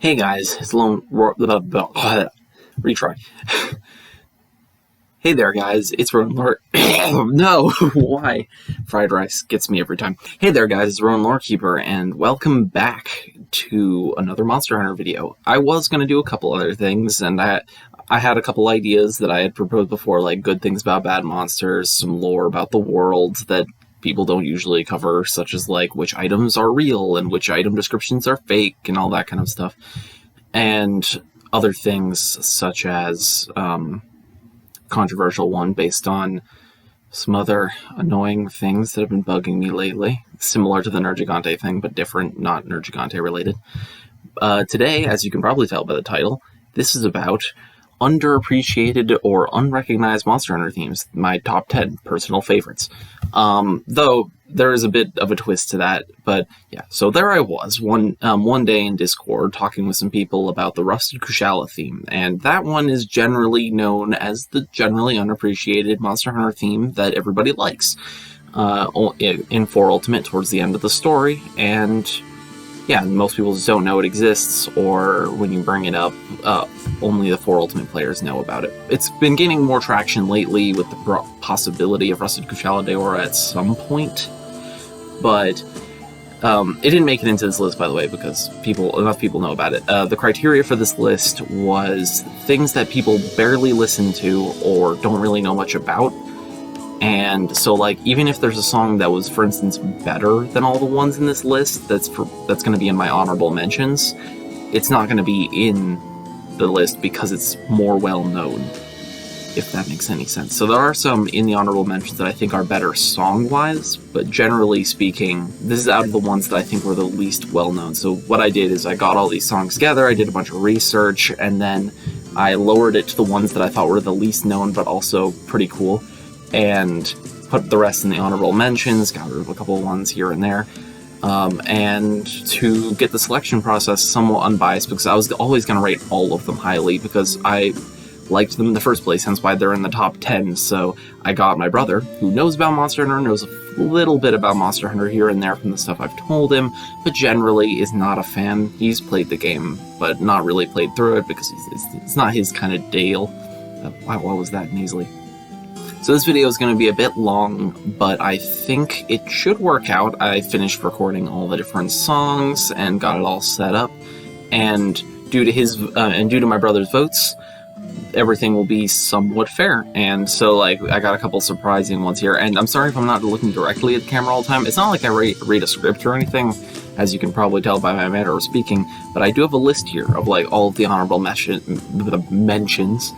Hey guys, it's retry. Hey there guys, it's Rowan Lore. No, why? Fried rice gets me every time. Hey there guys, it's Rowan Lorekeeper, and welcome back to another Monster Hunter video. I was gonna do a couple other things, and I had a couple ideas that I had proposed before, like good things about bad monsters, some lore about the world that people don't usually cover, such as like which items are real and which item descriptions are fake and all that kind of stuff. And other things such as controversial one based on some other annoying things that have been bugging me lately, similar to the Nergigante thing, but different, not Nergigante related. Today, as you can probably tell by the title, this is about underappreciated or unrecognized Monster Hunter themes, my top 10 personal favorites. Though there is a bit of a twist to that, but yeah. So there I was one day in Discord talking with some people about the Rusted Kushala theme, and that one is generally known as the generally unappreciated Monster Hunter theme that everybody likes. In 4 Ultimate towards the end of the story, and yeah, most people just don't know it exists, or when you bring it up, only the 4 Ultimate players know about it. It's been gaining more traction lately with the possibility of Rusted Kushala Daora at some point, but it didn't make it into this list, by the way, because enough people know about it. The criteria for this list was things that people barely listen to or don't really know much about. And so, like, even if there's a song that was, for instance, better than all the ones in this list, that's going to be in my honorable mentions, it's not going to be in the list because it's more well-known, if that makes any sense. So there are some in the honorable mentions that I think are better song-wise, but generally speaking, this is out of the ones that I think were the least well-known. So what I did is I got all these songs together, I did a bunch of research, and then I lowered it to the ones that I thought were the least known, but also pretty cool, and put the rest in the honorable mentions, got rid of a couple of ones here and there, and to get the selection process somewhat unbiased, because I was always going to rate all of them highly, because I liked them in the first place, hence why they're in the top 10, so I got my brother, who knows about Monster Hunter, knows a little bit about Monster Hunter here and there from the stuff I've told him, but generally is not a fan. He's played the game, but not really played through it, because it's not his kind of deal. What was that nasally? So this video is going to be a bit long, but I think it should work out. I finished recording all the different songs and got it all set up, and due to my brother's votes, everything will be somewhat fair. And so, like, I got a couple surprising ones here, and I'm sorry if I'm not looking directly at the camera all the time. It's not like I read a script or anything, as you can probably tell by my manner of speaking, but I do have a list here of, like, all of the honorable mentions,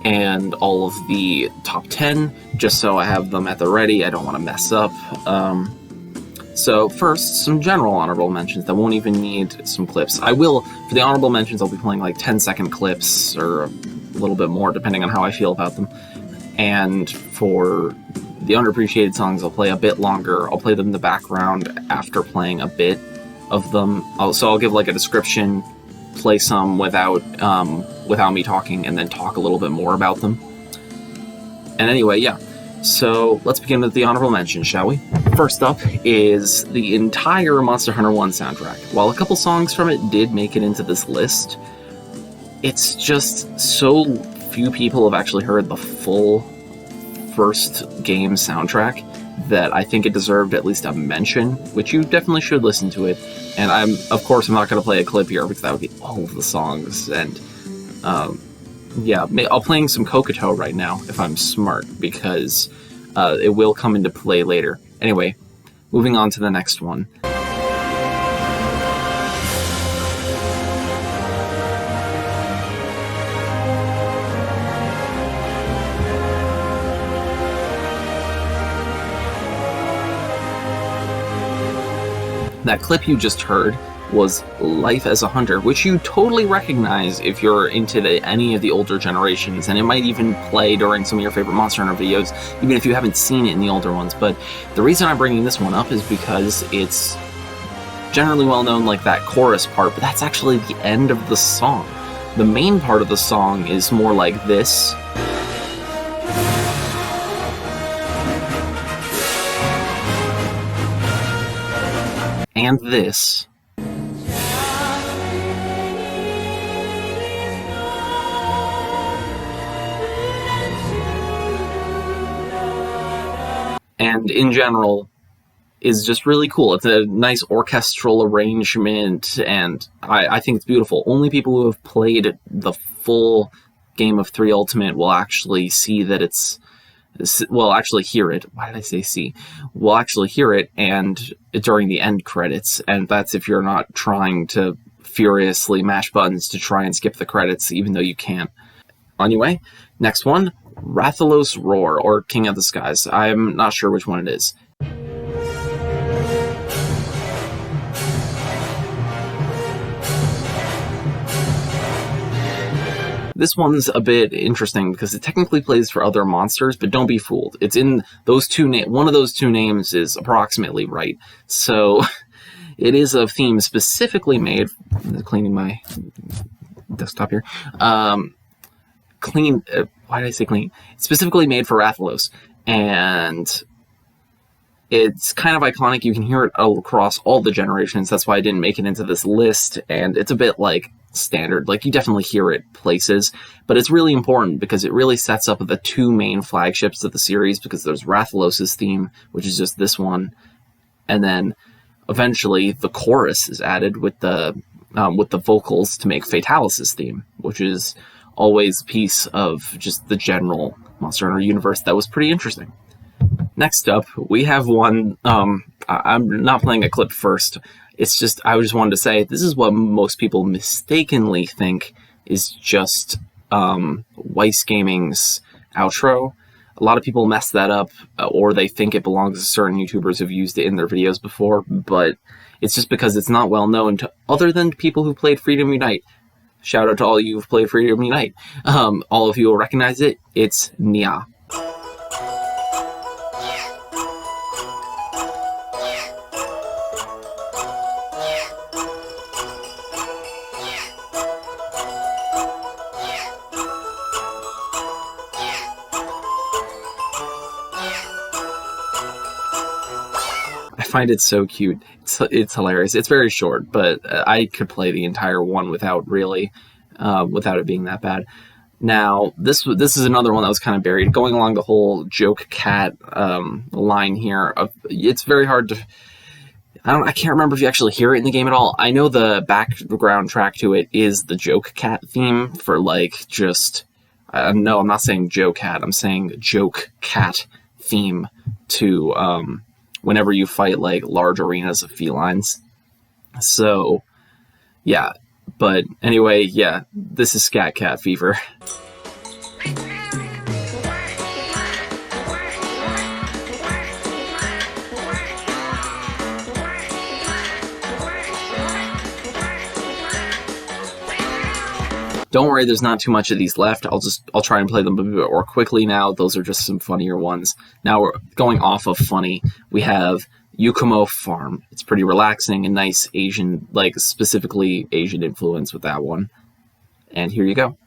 and all of the top 10, just so I have them at the ready. I don't want to mess up. So first, some general honorable mentions that won't even need some clips. For the honorable mentions, I'll be playing like 10-second clips, or a little bit more, depending on how I feel about them. And for the underappreciated songs, I'll play a bit longer. I'll play them in the background after playing a bit of them. So I'll give like a description, play some without me talking, and then talk a little bit more about them. And anyway, yeah. So let's begin with the honorable mentions, shall we? First up is the entire Monster Hunter 1 soundtrack. While a couple songs from it did make it into this list, it's just so few people have actually heard the full first game soundtrack that I think it deserved at least a mention, which you definitely should listen to it. And of course, I'm not going to play a clip here because that would be all of the songs. And yeah, I'll playing some Kokoto right now if I'm smart, because it will come into play later. Anyway, moving on to the next one. That clip you just heard was Life as a Hunter, which you totally recognize if you're into any of the older generations, and it might even play during some of your favorite Monster Hunter videos, even if you haven't seen it in the older ones. But the reason I'm bringing this one up is because it's generally well known, like that chorus part, but that's actually the end of the song. The main part of the song is more like this. And this. and in general is just really cool. It's a nice orchestral arrangement, and I think it's beautiful. Only people who have played the full Game of 3 Ultimate will actually see that actually hear it. Why did I say see? Will actually hear it and during the end credits, and that's if you're not trying to furiously mash buttons to try and skip the credits, even though you can't. Anyway, next one, Rathalos Roar, or King of the Skies. I'm not sure which one it is. This one's a bit interesting because it technically plays for other monsters, but don't be fooled. It's in those two one of those two names is approximately right. So it is a theme specifically made. Cleaning my desktop here. Why did I say clean? It's specifically made for Rathalos, and it's kind of iconic. You can hear it across all the generations. That's why I didn't make it into this list, and it's a bit like standard. Like, you definitely hear it places, but it's really important because it really sets up the two main flagships of the series, because there's Rathalos' theme, which is just this one, and then eventually the chorus is added with the vocals to make Fatalis' theme, which is always a piece of just the general Monster Hunter universe that was pretty interesting. Next up, we have one, I'm not playing a clip first, it's just, I just wanted to say, this is what most people mistakenly think is just Weiss Gaming's outro. A lot of people mess that up, or they think it belongs to certain YouTubers who've used it in their videos before, but it's just because it's not well known to other than people who played Freedom Unite. Shout out to all you who've played Freedom Unite. All of you will recognize it. It's Nya. I find it so cute. It's hilarious. It's very short, but I could play the entire one without it being that bad. Now, this is another one that was kind of buried, going along the whole joke cat line here. It's very hard to. I can't remember if you actually hear it in the game at all. I know the background track to it is the joke cat theme for just. No, I'm not saying joke cat. I'm saying joke cat theme to. Whenever you fight large arenas of felines. So, yeah. But anyway, yeah, this is Scat Cat Fever. Don't worry, there's not too much of these left. I'll try and play them a bit more quickly now. Those are just some funnier ones. Now we're going off of funny. We have Yukumo Farm. It's pretty relaxing and nice Asian, specifically Asian influence with that one. And here you go.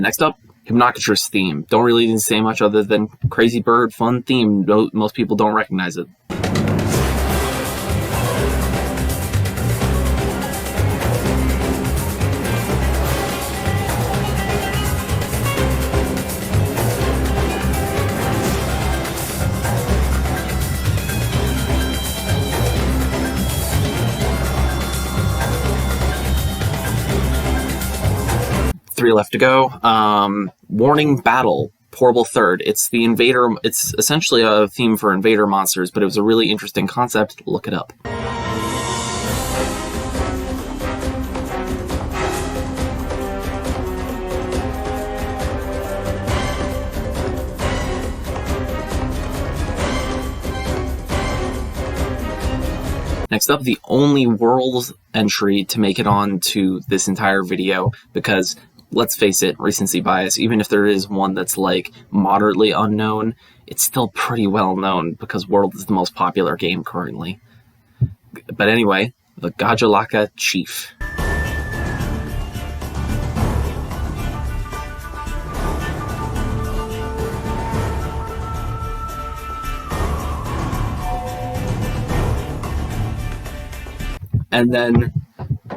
Next up, Hypnocatress theme. Don't really need to say much other than crazy bird, fun theme. Most people don't recognize it. Three left to go. Warning Battle, Portable Third. It's the Invader. It's essentially a theme for Invader monsters, but it was a really interesting concept. Look it up. Next up, the only world entry to make it on to this entire video, because let's face it, recency bias, even if there is one that's moderately unknown, it's still pretty well known because World is the most popular game currently. But anyway, the Gajalaka Chief. And then,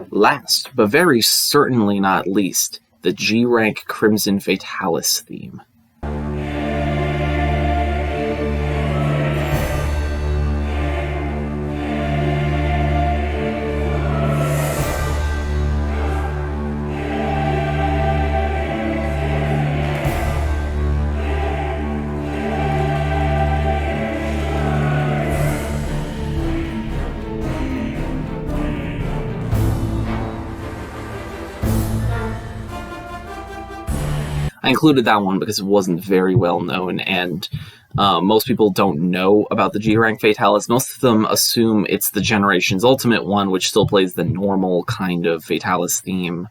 last, but very certainly not least, the G-Rank Crimson Fatalis theme. I included that one because it wasn't very well known, and most people don't know about the G-Rank Fatalis. Most of them assume it's the Generations Ultimate one, which still plays the normal kind of Fatalis theme,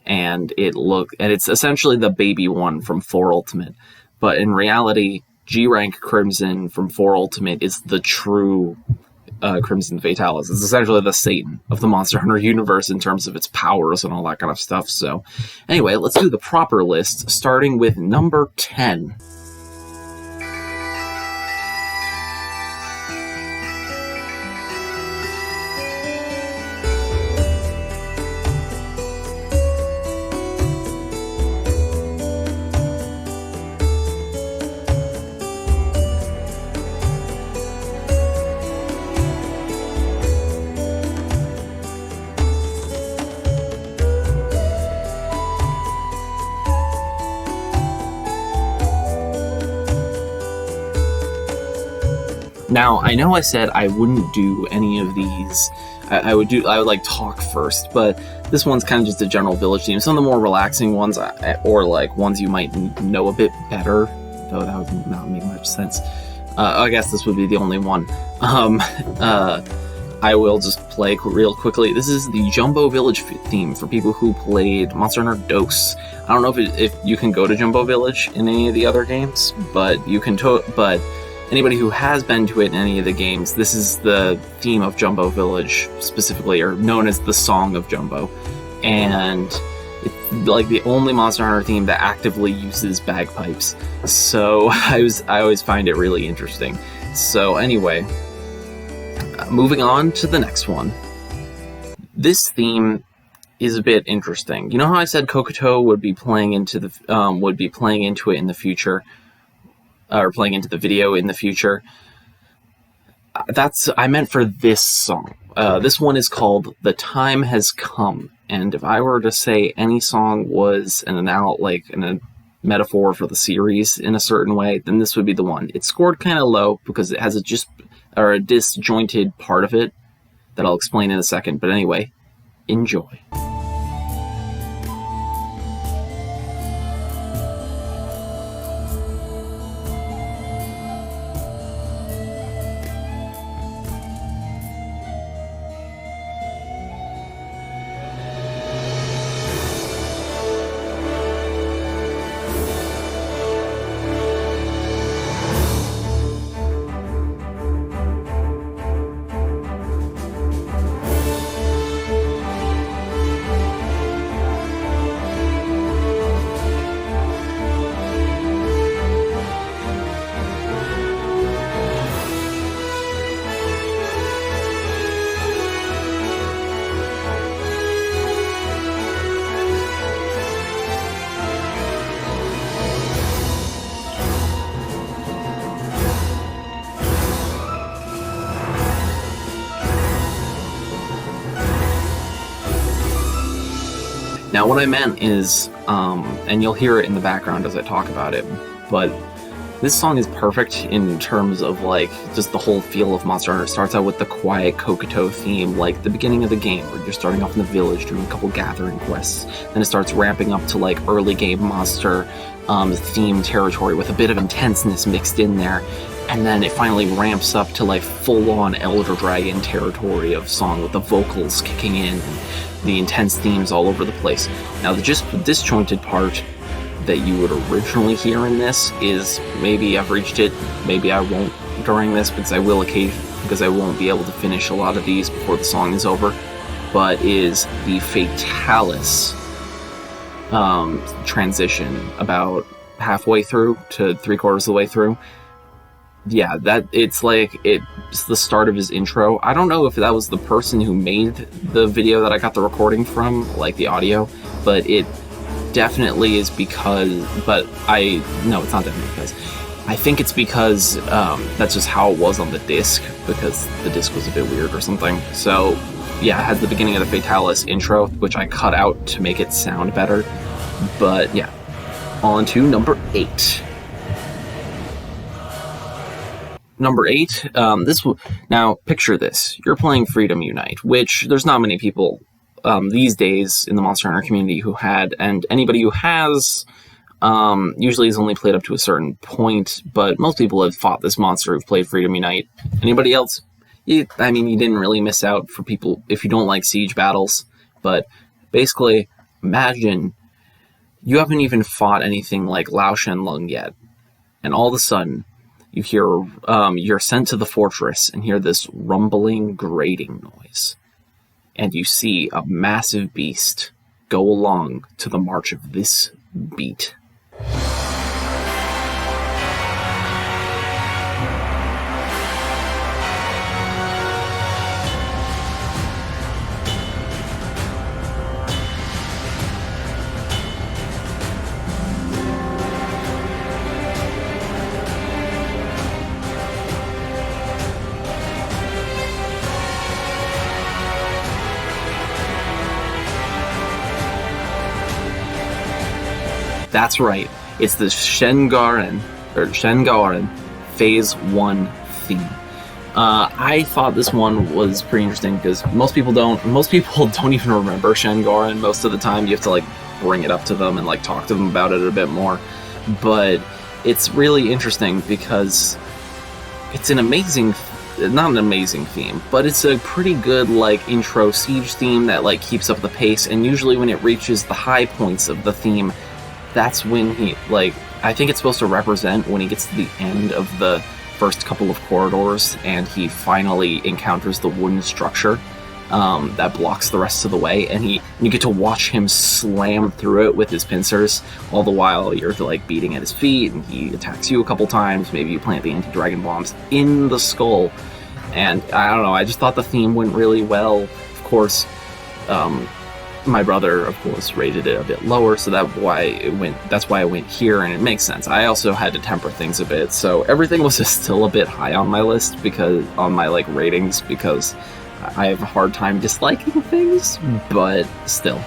and it's essentially the baby one from 4 Ultimate. But in reality, G-Rank Crimson from 4 Ultimate is the true Crimson Fatalis. It's essentially the Satan of the Monster Hunter universe in terms of its powers and all that kind of stuff. So anyway, let's do the proper list, starting with number 10. Now, I know I said I wouldn't do any of these. I would like talk first, but this one's kind of just a general village theme. Some of the more relaxing ones, or like ones you might know a bit better, though that would not make much sense. I guess this would be the only one. I will just play real quickly. This is the Jumbo Village theme for people who played Monster Hunter DOS. I don't know if you can go to Jumbo Village in any of the other games, but you can. But anybody who has been to it in any of the games, this is the theme of Jumbo Village specifically, or known as the Song of Jumbo. And it's like the only Monster Hunter theme that actively uses bagpipes. So I always find it really interesting. So anyway, moving on to the next one. This theme is a bit interesting. You know how I said Kokoto would be playing into it in the future? Or playing into the video in the future. I meant for this song. This one is called "The Time Has Come," and if I were to say any song was a metaphor for the series in a certain way, then this would be the one. It's scored kind of low because it has a disjointed part of it that I'll explain in a second. But anyway, enjoy. Now, what I meant is, and you'll hear it in the background as I talk about it, but this song is perfect in terms of, like, just the whole feel of Monster Hunter. It starts out with the quiet Kokoto theme, like the beginning of the game, where you're starting off in the village doing a couple gathering quests. Then it starts ramping up to, like, early game monster theme territory with a bit of intenseness mixed in there. And then it finally ramps up to, like, full-on Elder Dragon territory of song with the vocals kicking in and the intense themes all over the place. Now, the disjointed part that you would originally hear in this is, maybe I've reached it, maybe I won't during this, because I won't be able to finish a lot of these before the song is over, but is the Fatalis transition about halfway through to 3/4 of the way through. yeah, it's the start of his intro. I don't know if that was the person who made the video that I got the recording from, like the audio, but it definitely is because, no, it's not definitely because. I think it's because that's just how it was on the disc, because the disc was a bit weird or something. So, yeah, it has the beginning of the Fatalis intro, which I cut out to make it sound better. But, yeah, on to number 8. Number 8, now picture this. You're playing Freedom Unite, which there's not many people these days in the Monster Hunter community who had, and anybody who has usually is only played up to a certain point, but most people have fought this monster who've played Freedom Unite. Anybody else? You didn't really miss out for people if you don't like siege battles, but basically, imagine you haven't even fought anything like Lao Shenlong yet, and all of a sudden, you hear, you're sent to the fortress and hear this rumbling, grating noise. And you see a massive beast go along to the march of this beat. That's right, it's the Shengaran Phase 1 theme. I thought this one was pretty interesting because most people don't even remember Shengaran most of the time. You have to bring it up to them and talk to them about it a bit more. But it's really interesting because it's not an amazing theme, but it's a pretty good intro siege theme that keeps up the pace, and usually when it reaches the high points of the theme, that's when he, I think it's supposed to represent when he gets to the end of the first couple of corridors and he finally encounters the wooden structure that blocks the rest of the way, and you get to watch him slam through it with his pincers, all the while you're beating at his feet, and he attacks you a couple times. Maybe you plant the anti-dragon bombs in the skull, and I don't know, I just thought the theme went really well. Of course, my brother, of course, rated it a bit lower, so that's why I went here, and it makes sense. I also had to temper things a bit, so everything was still a bit high on my list, because on my ratings, because I have a hard time disliking things, but still.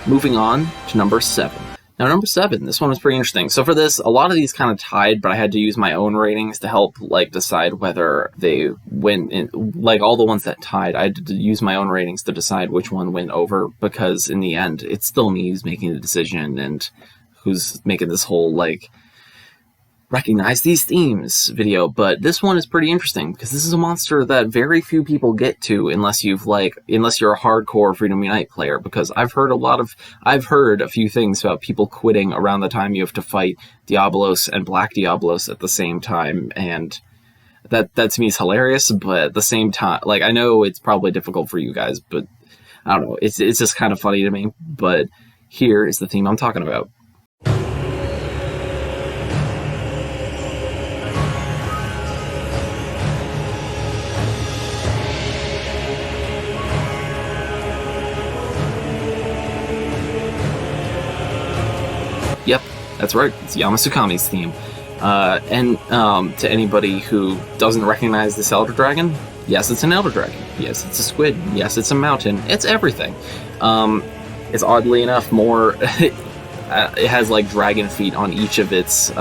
Moving on to number 7. Now, number 7, this one was pretty interesting. So for this, a lot of these kind of tied, but I had to use my own ratings to help decide whether they went in. All the ones that tied, I had to use my own ratings to decide which one went over, because in the end, it's still me who's making the decision and who's making this whole recognize these themes video. But this one is pretty interesting because this is a monster that very few people get to unless you're a hardcore Freedom Unite player, because I've heard a few things about people quitting around the time you have to fight Diablos and Black Diablos at the same time, and that to me is hilarious. But at the same time, I know it's probably difficult for you guys, but I don't know, it's just kind of funny to me. But here is the theme I'm talking about. Yep, that's right, it's Yamasukami's theme. And to anybody who doesn't recognize this Elder Dragon, yes, it's an Elder Dragon. Yes, it's a squid. Yes, it's a mountain. It's everything. It's oddly enough more... it has dragon feet on each of its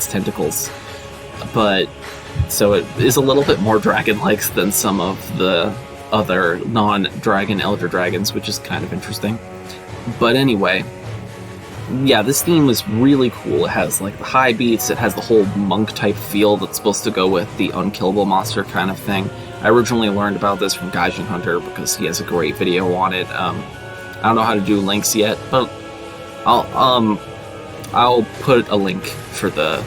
tentacles. But, so it is a little bit more dragon-like than some of the other non-dragon Elder Dragons, which is kind of interesting. But anyway... yeah, this theme was really cool. It has the high beats, it has the whole monk type feel that's supposed to go with the unkillable monster kind of thing. I originally learned about this from Gaijin Hunter because he has a great video on it. I don't know how to do links yet, but I'll put a link for the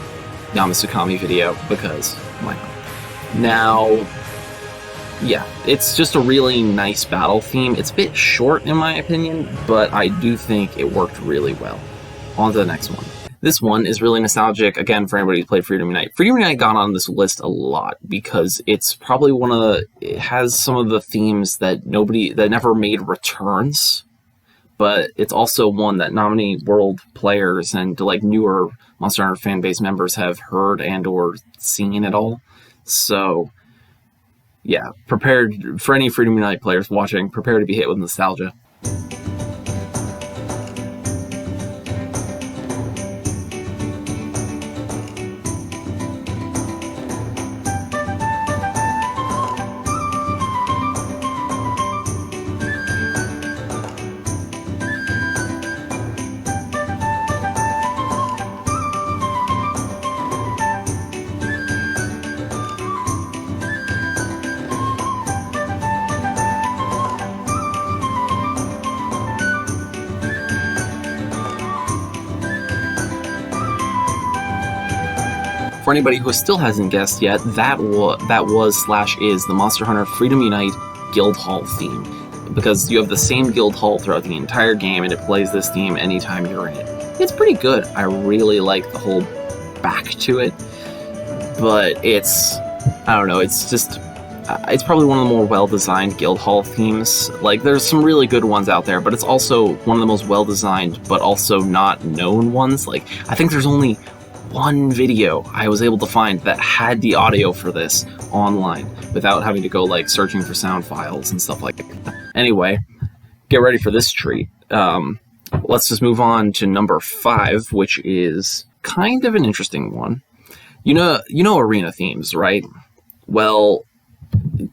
Yamasukami video because why not? Now, yeah, it's just a really nice battle theme. It's a bit short in my opinion, but I do think it worked really well. On to the next one. This one is really nostalgic, again, for anybody who's played Freedom Unite. Freedom Unite got on this list a lot because it's probably it has some of the themes that never made returns, but it's also one that not many world players and like newer Monster Hunter fan base members have heard and or seen at all. So, yeah, prepared for any Freedom Unite players watching, prepare to be hit with nostalgia. For anybody who still hasn't guessed yet, that was/is the Monster Hunter Freedom Unite Guild Hall theme, because you have the same Guild Hall throughout the entire game, and it plays this theme anytime you're in it. It's pretty good. I really like the whole back to it, but I don't know, it's probably one of the more well-designed Guild Hall themes. Like, there's some really good ones out there, but it's also one of the most well-designed, but also not known ones. Like, I think there's only one video I was able to find that had the audio for this online without having to go like searching for sound files and stuff like that. Anyway, get ready for this treat. Let's just move on to number 5, which is kind of an interesting one. You know arena themes, right? Well,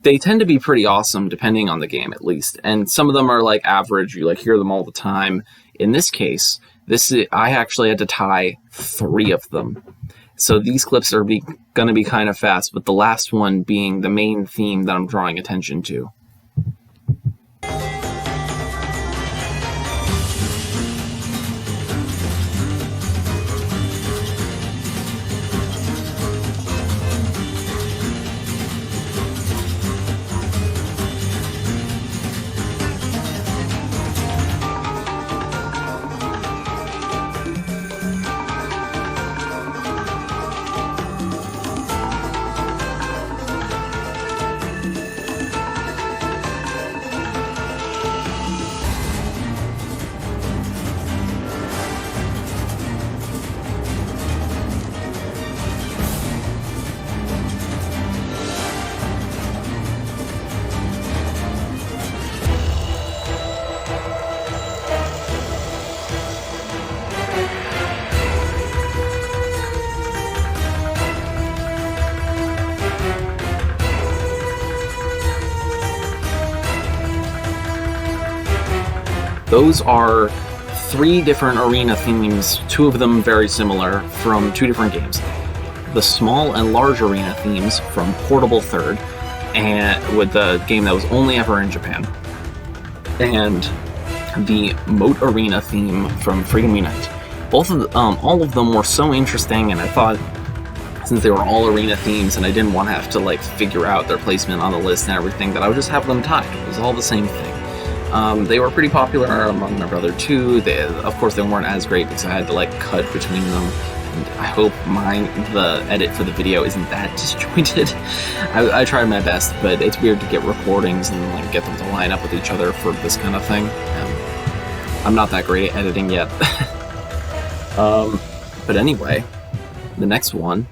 they tend to be pretty awesome depending on the game, at least. And some of them are like average, you like hear them all the time. In this case, I actually had to tie 3 of them. So these clips are going to be kind of fast, but the last one being the main theme that I'm drawing attention to. Those are 3 different arena themes, 2 of them very similar, from 2 different games. The small and large arena themes from Portable Third, and with the game that was only ever in Japan, and the Moat Arena theme from Freedom Unite. All of them were so interesting, and I thought, since they were all arena themes and I didn't want to have to like figure out their placement on the list and everything, that I would just have them tied. It was all the same thing. They were pretty popular among my brother too. Of course, they weren't as great because I had to like cut between them. And I hope the edit for the video isn't that disjointed. I tried my best, but it's weird to get recordings and like get them to line up with each other for this kind of thing. I'm not that great at editing yet. But anyway, the next one,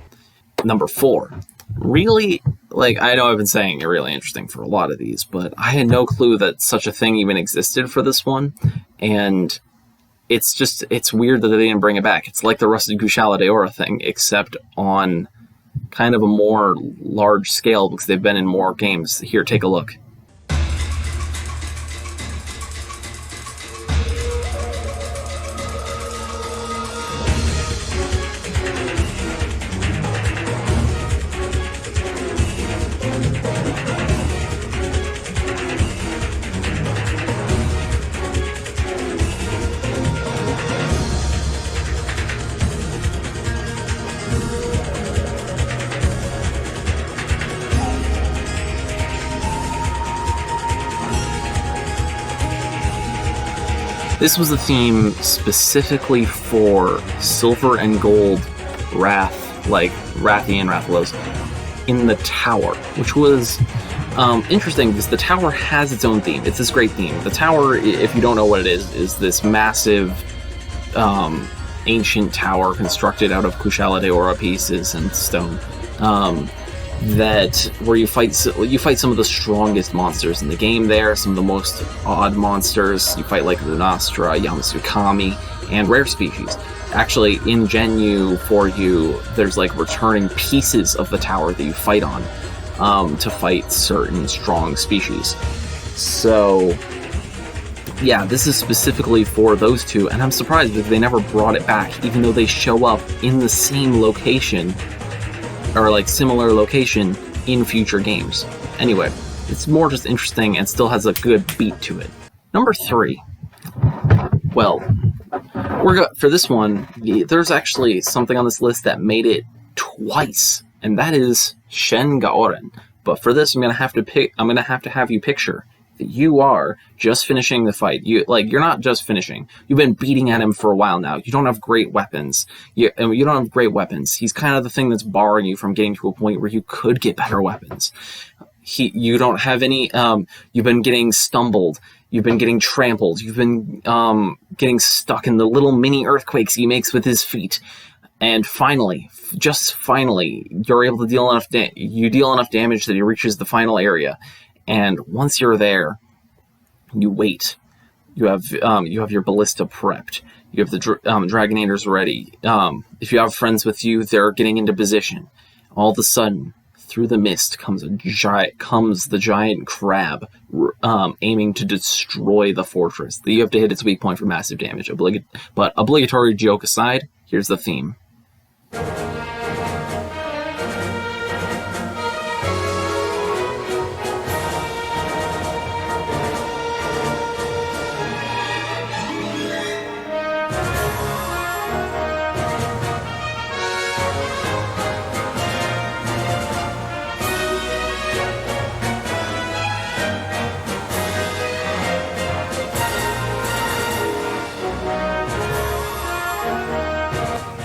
number 4. Really, like, I know I've been saying it really interesting for a lot of these, but I had no clue that such a thing even existed for this one, and it's weird that they didn't bring it back. It's like the Rusted Kushala Deora thing, except on kind of a more large scale, because they've been in more games. Here, take a look. This was a theme specifically for Silver and Gold Wrath, like Rathian Rathalos, in the tower, which was interesting because the tower has its own theme. It's this great theme. The tower, if you don't know what it is this massive ancient tower constructed out of Kushala de Ora pieces and stone. Where you fight some of the strongest monsters in the game there, some of the most odd monsters. You fight like Lunastra, Yamasukami, and rare species. Actually, in Gen U, for you, there's like returning pieces of the tower that you fight on to fight certain strong species. So, yeah, this is specifically for those two, and I'm surprised because they never brought it back, even though they show up in the same location, or like similar location in future games. Anyway, it's more just interesting and still has a good beat to it. Number 3. Well, for this one, there's actually something on this list that made it twice, and that is Shen Gaoren. But for this, I'm gonna have to have you picture that you are just finishing the fight. You're not just finishing. You've been beating at him for a while now. You don't have great weapons. You don't have great weapons. He's kind of the thing that's barring you from getting to a point where you could get better weapons. You don't have any. You've been getting stumbled. You've been getting trampled. You've been getting stuck in the little mini earthquakes he makes with his feet. And finally, just finally, you're able to deal enough. You deal enough damage that he reaches the final area. And once you're there, you wait. You have your ballista prepped. You have the Dragonators ready. If you have friends with you, they're getting into position. All of a sudden, through the mist comes the giant crab, aiming to destroy the fortress. You have to hit its weak point for massive damage. But obligatory joke aside, here's the theme.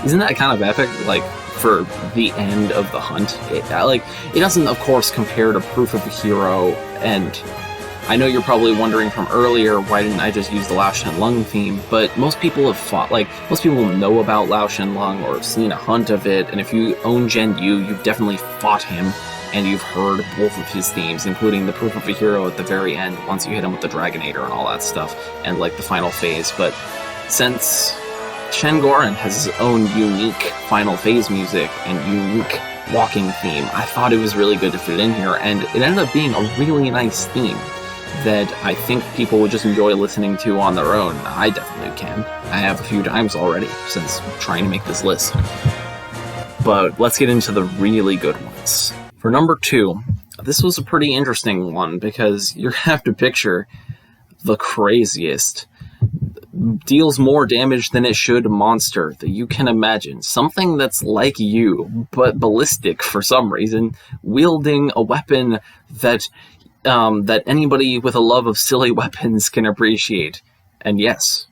Isn't that kind of epic, like, for the end of the hunt? It doesn't, of course, compare to Proof of a Hero, and I know you're probably wondering from earlier, why didn't I just use the Lao Shen Lung theme, but most people most people know about Lao Shen Lung or have seen a hunt of it, and if you own Gen U, you've definitely fought him, and you've heard both of his themes, including the Proof of a Hero at the very end, once you hit him with the Dragonator and all that stuff, and, like, the final phase. But since Shen Gaoren has his own unique final phase music and unique walking theme, I thought it was really good to fit in here, and it ended up being a really nice theme that I think people would just enjoy listening to on their own. I definitely can. I have a few times already since trying to make this list. But let's get into the really good ones. For number 2, this was a pretty interesting one because you have to picture the craziest, deals more damage than it should monster that you can imagine. Something that's like you, but ballistic for some reason, wielding a weapon that anybody with a love of silly weapons can appreciate. And yes,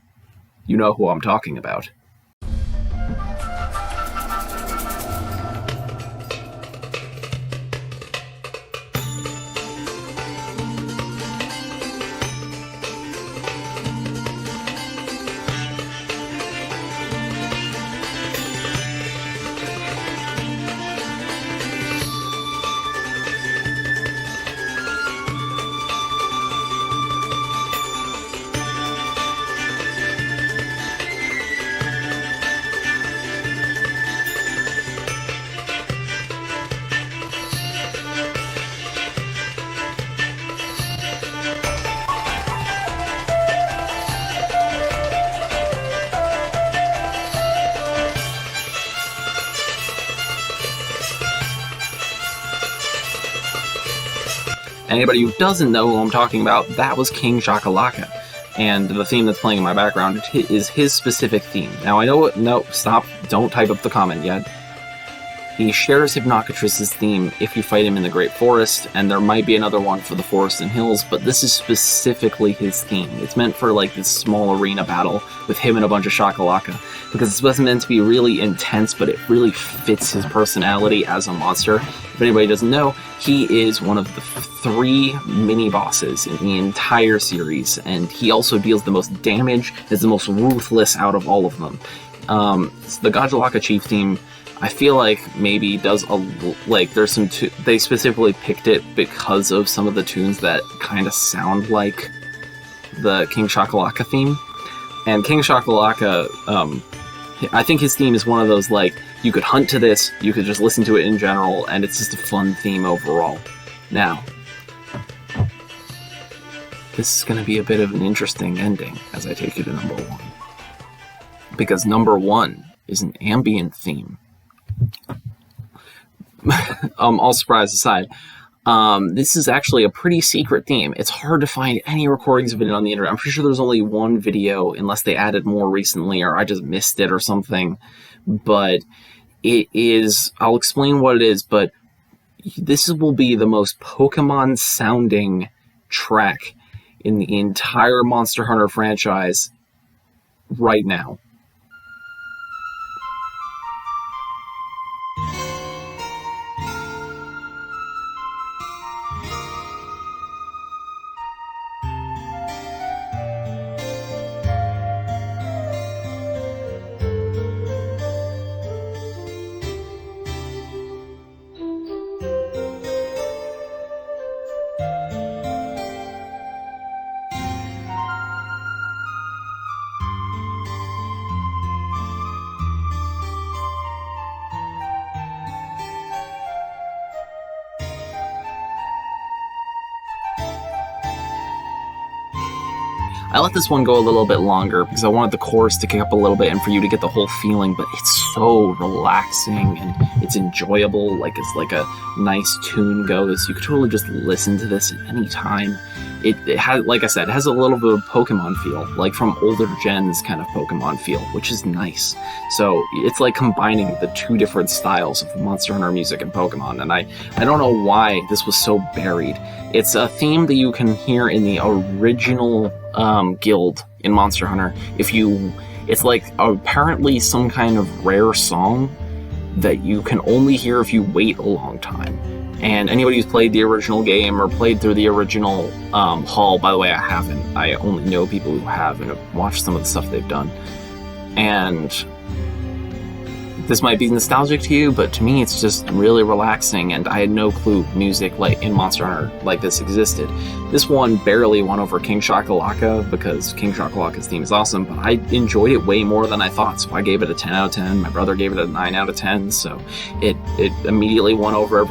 you know who I'm talking about. Anybody who doesn't know who I'm talking about, that was King Shakalaka. And the theme that's playing in my background is his specific theme. Now, I know what... No, stop. Don't type up the comment yet. He shares Hypnocatrix's theme if you fight him in the Great Forest, and there might be another one for the Forest and Hills, but this is specifically his theme. It's meant for like this small arena battle with him and a bunch of Shakalaka, because it's wasn't meant to be really intense, but it really fits his personality as a monster. If anybody doesn't know, he is one of the 3 mini-bosses in the entire series, and he also deals the most damage, is the most ruthless out of all of them. The Gajalaka Chief theme, I feel like maybe does there's some they specifically picked it because of some of the tunes that kind of sound like the King Shakalaka theme. And King Shakalaka, I think his theme is one of those, like, you could hunt to this, you could just listen to it in general, and it's just a fun theme overall. Now, this is going to be a bit of an interesting ending as I take you to number 1. Because number 1 is an ambient theme. All surprise aside, this is actually a pretty secret theme. It's hard to find any recordings of it on the internet. I'm pretty sure there's only one video, unless they added more recently, or I just missed it or something. But it is, I'll explain what it is, but this will be the most Pokemon-sounding track in the entire Monster Hunter franchise right now. I let this one go a little bit longer because I wanted the chorus to kick up a little bit and for you to get the whole feeling, but it's so relaxing and it's enjoyable, like it's like a nice tune goes. You could totally just listen to this at any time. It has, like I said, it has a little bit of Pokemon feel, like from older gens kind of Pokemon feel, which is nice. So it's like combining the 2 different styles of Monster Hunter music and Pokemon, and I don't know why this was so buried. It's a theme that you can hear in the original guild in Monster Hunter. It's like apparently some kind of rare song that you can only hear if you wait a long time. And anybody who's played the original game or played through the original haul, by the way, I haven't. I only know people who have and have watched some of the stuff they've done. And this might be nostalgic to you, but to me it's just really relaxing, and I had no clue music like in Monster Hunter like this existed. This one barely won over King Shakalaka because King Shakalaka's theme is awesome, but I enjoyed it way more than I thought, so I gave it a 10 out of 10. My brother gave it a 9 out of 10, so it immediately won over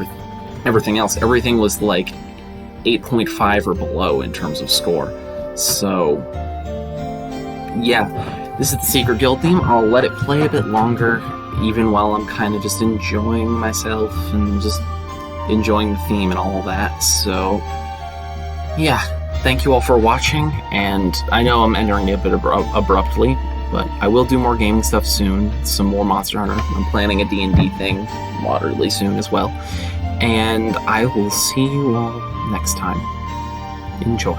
everything else. Everything was like 8.5 or below in terms of score. So yeah, this is the Secret Guild theme. I'll let it play a bit longer, even while I'm kind of just enjoying myself and just enjoying the theme and all that. So yeah, thank you all for watching, and I know I'm entering it a bit abruptly, but I will do more gaming stuff soon, some more Monster Hunter. I'm planning a D&D thing moderately soon as well, and I will see you all next time. Enjoy.